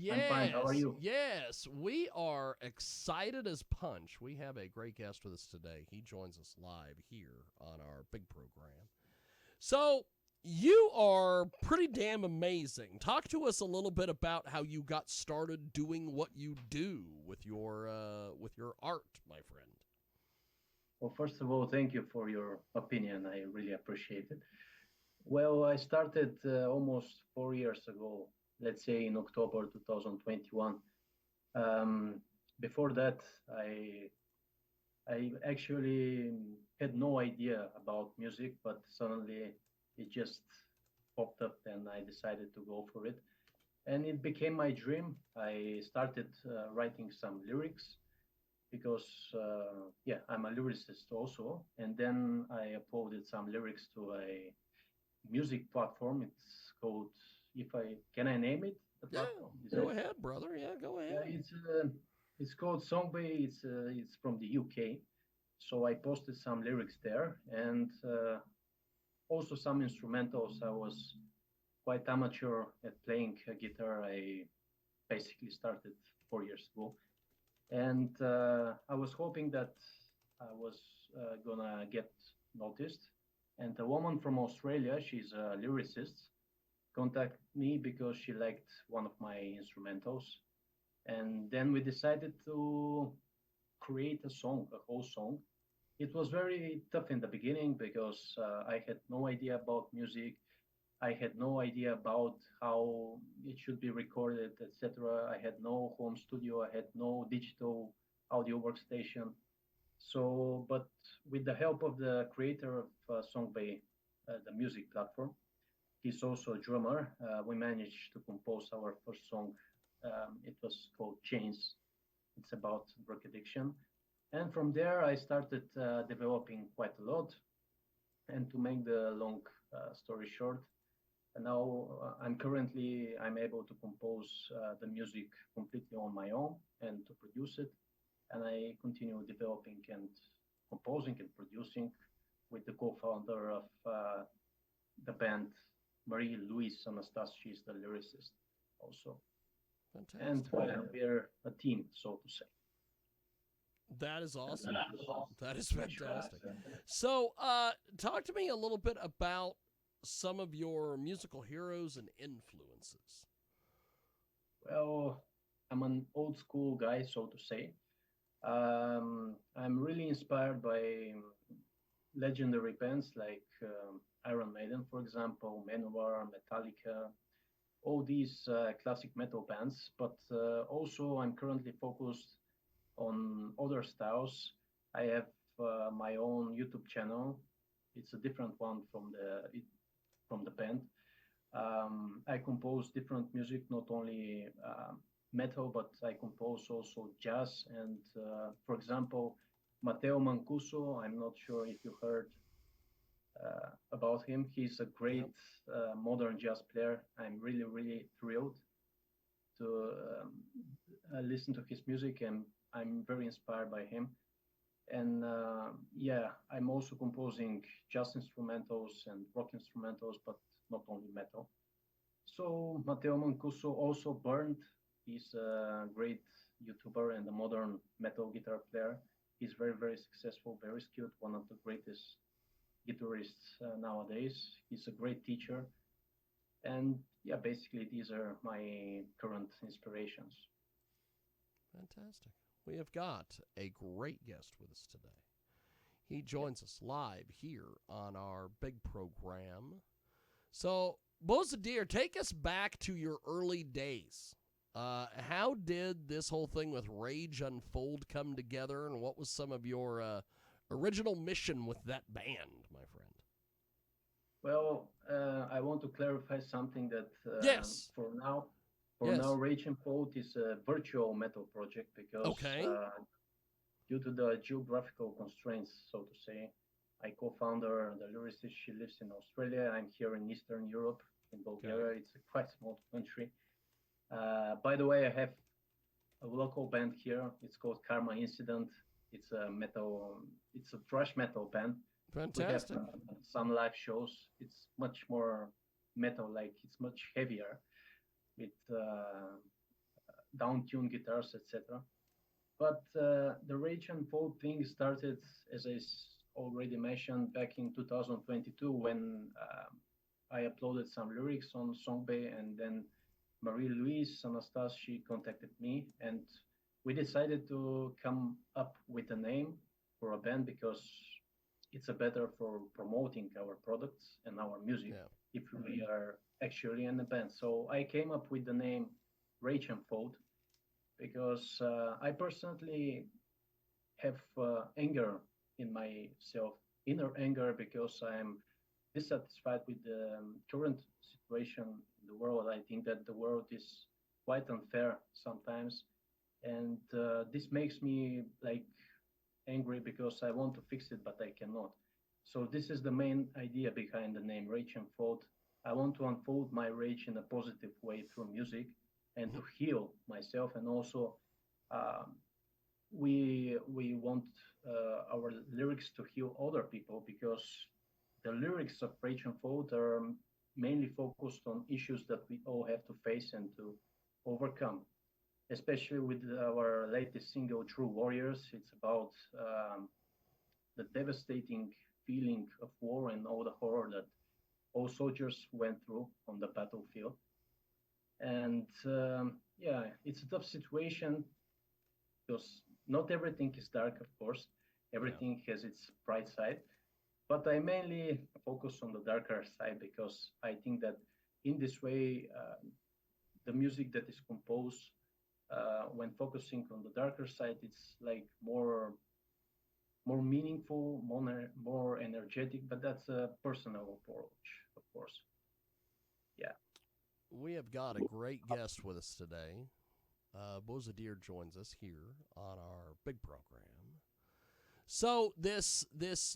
I'm fine. How are Yes, you? yes. We are excited as punch. We have a great guest with us today. He joins us live here on our big program. So, you are pretty damn amazing. Talk to us a little bit about how you got started doing what you do with your art, my friend. Well, first of all, thank you for your opinion. I really appreciate it. Well, I started almost 4 years ago, let's say in October 2021. Um, Before that, I actually had no idea about music, but suddenly it just popped up and I decided to go for it. And it became my dream. I started writing some lyrics because yeah, I'm a lyricist also. And then I uploaded some lyrics to a music platform. It's called, if I can I name it? The Yeah, platform is go it? ahead, brother. Yeah, go Yeah, ahead. it's called Songbay. It's from the UK. So I posted some lyrics there and also some instrumentals. I was quite amateur at playing guitar. I basically started 4 years ago. And I was hoping that I was gonna get noticed. And a woman from Australia, she's a lyricist, contacted me because she liked one of my instrumentals. And then we decided to create a song, a whole song. It was very tough in the beginning because I had no idea about music. I had no idea about how it should be recorded, etc. I had no home studio. I had no digital audio workstation. So, but with the help of the creator of Songbay, the music platform, he's also a drummer. We managed to compose our first song. It was called Chains. It's about drug addiction. And from there, I started developing quite a lot. And to make the long story short, and now I'm able to compose the music completely on my own and to produce it. And I continue developing and composing and producing with the co-founder of the band, Marie Louise Anastas. She's the lyricist also. And Fantastic. well, we're a team, so to say. That is That's awesome. That is in short. fantastic. So, talk to me a little bit about some of your musical heroes and influences. Well, I'm an old school guy, so to say. I'm really inspired by legendary bands like Iron Maiden, for example, Manowar, Metallica, all these classic metal bands. But also, I'm currently focused on other styles. I have my own YouTube channel. It's a different one from the band. I compose different music, not only metal, but I compose also jazz. And for example, Matteo Mancuso, I'm not sure if you heard about him. He's a Yep. great modern jazz player. I'm really, really thrilled to listen to his music, and I'm very inspired by him. And yeah, I'm also composing jazz instrumentals and rock instrumentals, but not only metal. So Matteo Mancuso also burned. He's a great YouTuber and a modern metal guitar player. He's very, very successful, very skilled, one of the greatest guitarists nowadays. He's a great teacher. And yeah, basically, these are my current inspirations. Fantastic. We have got a great guest with us today. He Yeah. joins us live here on our big program. So, Bozadir, take us back to your early days. How did this whole thing with Rage Unfold come together, and what was some of your original mission with that band, my friend? Well, I want to clarify something that Yes. for now, Yes. Rage and Fold is a virtual metal project because Okay. due to the geographical constraints, so to say, my co-founder, the lyricist, she lives in Australia. I'm here in Eastern Europe, in Okay. Bulgaria. It's a quite small country. By the way, I have a local band here. It's called Karma Incident. It's a thrash metal band. We have Fantastic. some live shows. It's much more metal, like it's much heavier with down-tuned guitars, etc. But the Rage and Fold thing started, as already mentioned, back in 2022 when I uploaded some lyrics on Songbay, and then Marie-Louise Anastas, she contacted me, and we decided to come up with a name for a band because it's a better for promoting our products and our music Yeah. if we are actually in a band. So I came up with the name Rage and Fold because I personally have anger in myself, inner anger, because I'm dissatisfied with the current situation in the world. I think that the world is quite unfair sometimes, and this makes me like angry because I want to fix it, but I cannot. So this is the main idea behind the name Rage and Fold. I want to unfold my rage in a positive way through music and to heal myself, and also um, we want our lyrics to heal other people because the lyrics of Rage and Fold are mainly focused on issues that we all have to face and to overcome, especially with our latest single, True Warriors. It's about the devastating feeling of war and all the horror that all soldiers went through on the battlefield. And yeah, it's a tough situation because not everything is dark, of course. Yeah. Everything has its bright side. But I mainly focus on the darker side because I think that in this way, the music that is composed when focusing on the darker side, it's like more meaningful, more energetic. But that's a personal approach, of course. Yeah. We have got a great guest with us today. Bozadir joins us here on our big program. So this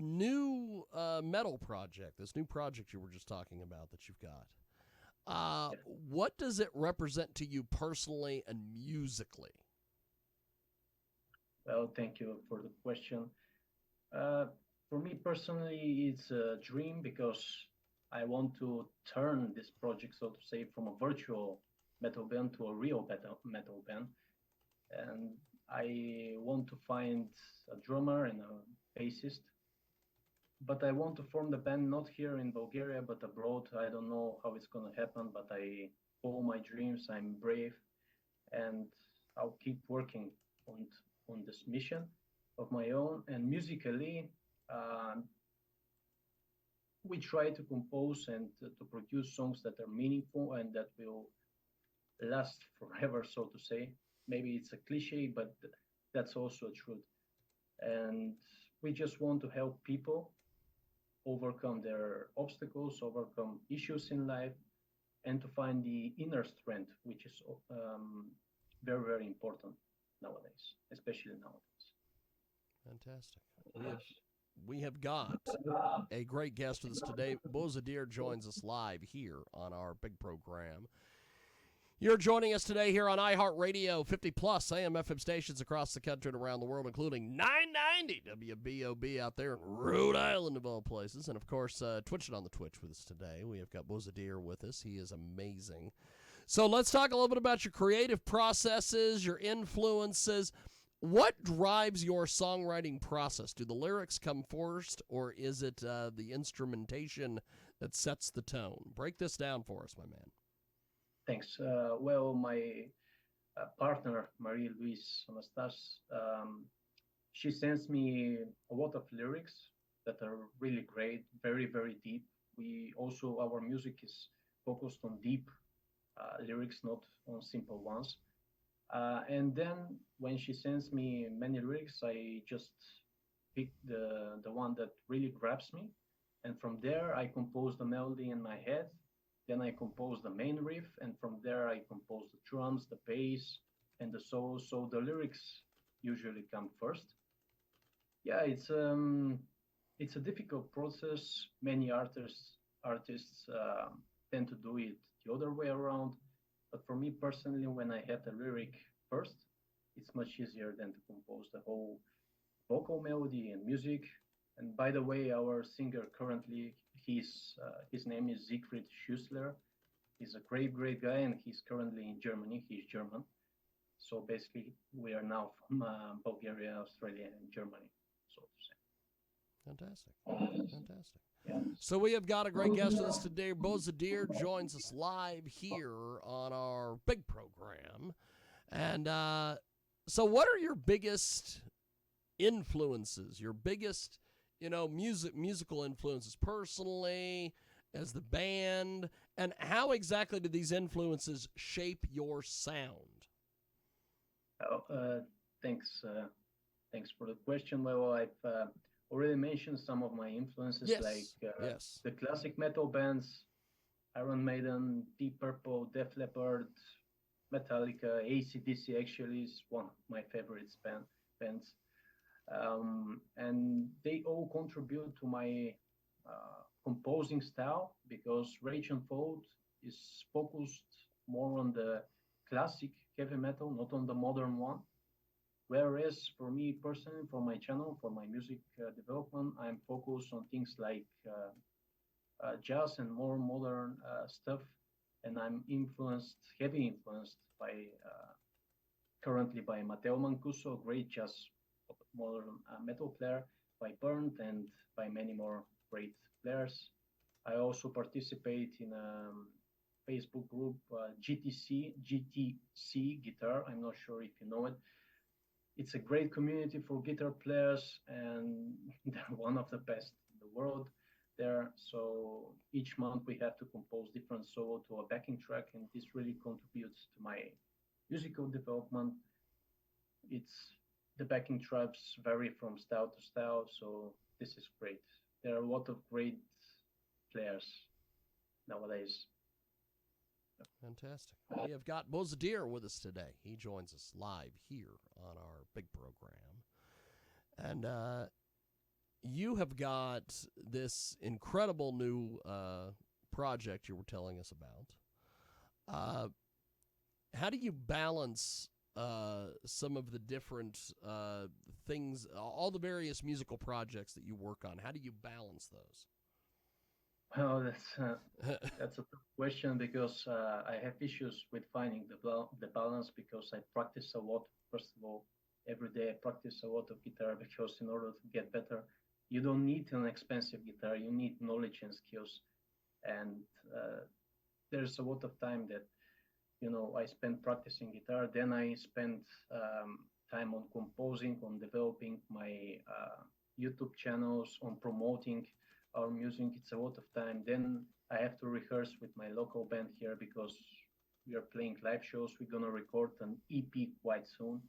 new metal project, this new project you were just talking about that you've got, Yeah. what does it represent to you personally and musically? Well, thank you for the question. Uh, for me personally, it's a dream because I want to turn this project, so to say, from a virtual metal band to a real metal band. And I want to find a drummer and a bassist. But I want to form the band not here in Bulgaria, but abroad. I don't know how it's going to happen, but I follow my dreams. I'm brave, and I'll keep working on on this mission of my own. And musically, um, we try to compose and to produce songs that are meaningful and that will last forever, so to say. Maybe it's a cliche, but that's also a truth. And we just want to help people overcome their obstacles, overcome issues in life, and to find the inner strength, which is very, very important nowadays, especially nowadays. Fantastic. We have got a great guest with us today. Bozadir joins us live here on our big program. You're joining us today here on iHeartRadio, 50 plus AM FM stations across the country and around the world, including 990 WBOB out there in Rhode Island, of all places. And, of course, Twitching on the Twitch with us today. We have got Bozadir with us. He is amazing. So let's talk a little bit about your creative processes, your influences. What drives your songwriting process? Do the lyrics come first, or is it the instrumentation that sets the tone? Break this down for us, my man. Thanks. Well, my partner, Marie-Louise Anastas, she sends me a lot of lyrics that are really great, very, very deep. Our music is focused on deep lyrics, not on simple ones. And then when she sends me many lyrics, I just pick the one that really grabs me. And from there, I compose the melody in my head. Then I compose the main riff. And from there, I compose the drums, the bass, and the solo. So the lyrics usually come first. Yeah, it's a difficult process. Many artists tend to do it the other way around. But for me personally, when I have the lyric first, it's much easier than to compose the whole vocal melody and music. And by the way, our singer currently, his name is Siegfried Schüssler. He's a great, great guy, and he's currently in Germany. He's German. So basically, we are now from Bulgaria, Australia, and Germany, so to say. Fantastic. Fantastic. Yeah. So we have got a great guest with us today. Bozadir joins us live here on our big program. And so what are your biggest influences, your biggest, musical influences personally, as the band, and how exactly do these influences shape your sound? Thanks. Thanks for the question. Well, I've already mentioned some of my influences, Yes. like Yes. the classic metal bands, Iron Maiden, Deep Purple, Def Leppard, Metallica, AC/DC actually is one of my favorite bands. And they all contribute to my composing style because Rage and Fold is focused more on the classic heavy metal, not on the modern one. Whereas for me personally, for my channel, for my music development, I'm focused on things like jazz and more modern stuff, and I'm heavily influenced by currently by Matteo Mancuso, great jazz modern metal player, by Burnt, and by many more great players. I also participate in a Facebook group, GTC Guitar. I'm not sure if you know it. It's a great community for guitar players, and they're one of the best in the world there. So each month we have to compose different solo to a backing track, and this really contributes to my musical development. It's the backing tracks vary from style to style, so this is great. There are a lot of great players nowadays. Fantastic. We have got Bozadir with us today. He joins us live here on our big program. And you have got this incredible new project you were telling us about. How do you balance some of the different things, all the various musical projects that you work on? How do you balance those? Well, that's a tough question because I have issues with finding the balance because I practice a lot. First of all, every day I practice a lot of guitar because in order to get better, you don't need an expensive guitar. You need knowledge and skills, and there's a lot of time that I spend practicing guitar. Then I spend time on composing, on developing my YouTube channels, on promoting our music. It's a lot of time. Then I have to rehearse with my local band here because we are playing live shows. We're gonna record an EP quite soon.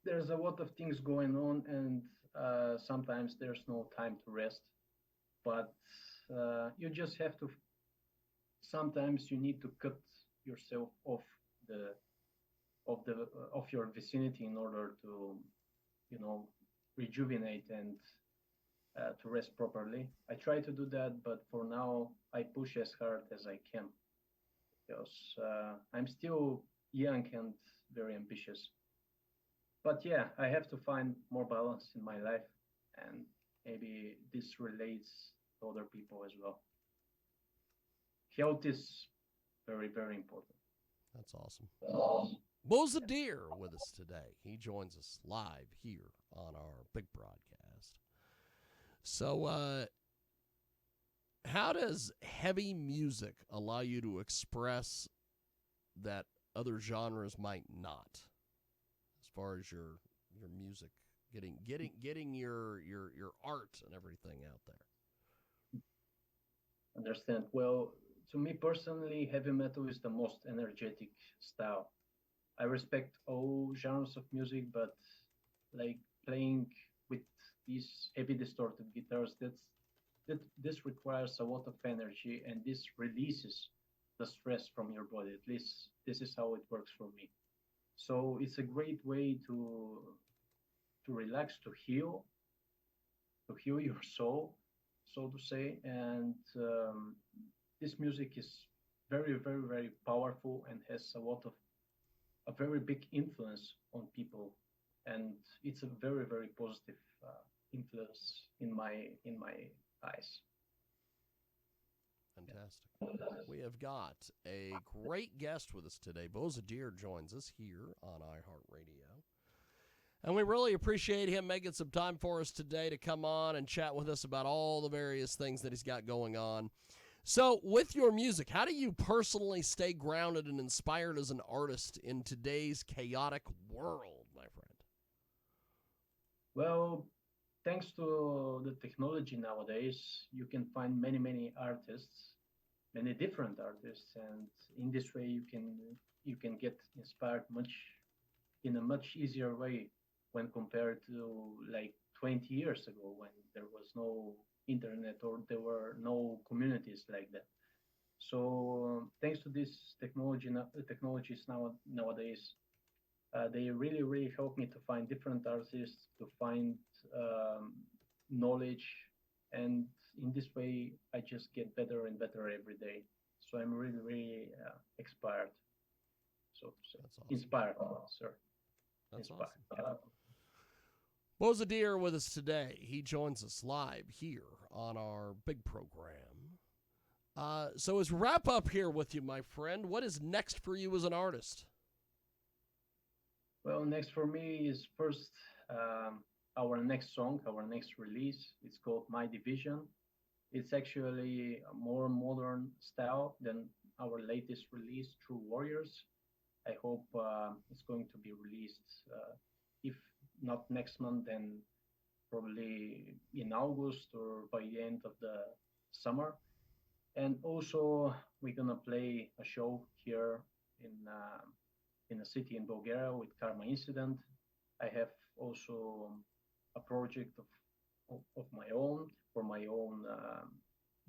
There's a lot of things going on, and sometimes there's no time to rest. But you just have to. Sometimes you need to cut yourself off the of your vicinity in order to, rejuvenate and to rest properly. I try to do that, but for now I push as hard as I can because I'm still young and very ambitious. But yeah, I have to find more balance in my life, and maybe this relates to other people as well. Health is very, very important. That's awesome. Bozadir with us today. He joins us live here on our big broadcast. So, how does heavy music allow you to express that other genres might not? As far as your music, getting your art and everything out there. Understand. Well, to me personally, heavy metal is the most energetic style. I respect all genres of music, but like playing with these heavy distorted guitars, this requires a lot of energy, and this releases the stress from your body. At least this is how it works for me. So it's a great way to relax, to heal your soul, so to say. And this music is very, very, very powerful and has a very big influence on people, and it's a very, very positive influence in my eyes. Fantastic. We have got a great guest with us today. Bo Zadir joins us here on iHeartRadio. And we really appreciate him making some time for us today to come on and chat with us about all the various things that he's got going on. So, with your music, how do you personally stay grounded and inspired as an artist in today's chaotic world, my friend? Well, thanks to the technology nowadays, you can find many artists, many different artists, and in this way you can get inspired much in a much easier way when compared to like 20 years ago when there was no internet or there were no communities like that. So thanks to this technologies nowadays, they really help me to find different artists, to find um, knowledge, and in this way, I just get better and better every day. So I'm really inspired, so to say. That's awesome. Inspired, sir. That's Inspired. awesome. Bo Zadir with us today. He joins us live here on our big program. So as we wrap up here with you, my friend, what is next for you as an artist? Well, next for me is first our next song, our next release. It's called My Division. It's actually a more modern style than our latest release, True Warriors. I hope it's going to be released, if not next month, then probably in August or by the end of the summer. And also, we're gonna play a show here in a city in Bulgaria with Karma Incident. I have also a project of my own for my own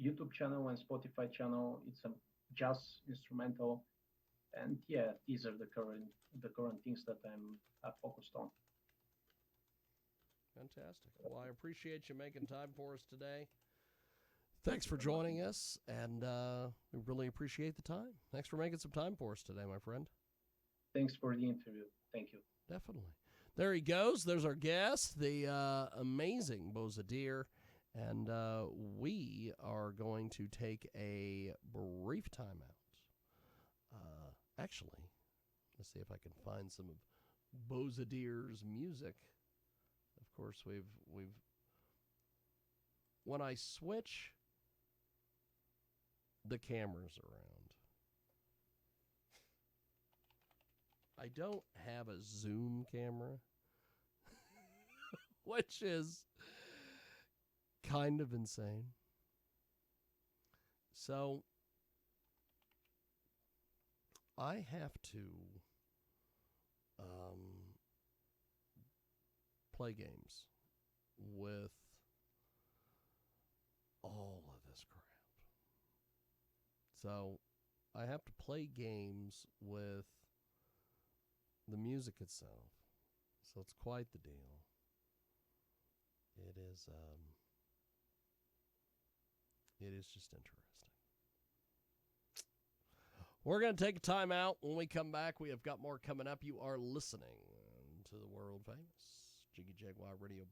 YouTube channel and Spotify channel. It's a jazz instrumental, and yeah, these are the current things that I'm focused on. Fantastic. Well, I appreciate you making time for us today. Thanks for joining us, and we really appreciate the time. Thanks for making some time for us today, my friend. Thanks for the interview. Thank you. Definitely. There he goes. There's our guest, the amazing Bo Zadir. And we are going to take a brief timeout. Actually, let's see if I can find some of Bo Zadir's music. Of course, we've when I switch the cameras around, I don't have a zoom camera, which is kind of insane. So I have to play games with all of this crap. So I have to play games with the music itself. So it's quite the deal. It is just interesting. We're going to take a time out. When we come back, we have got more coming up. You are listening to the world famous KJAG Radio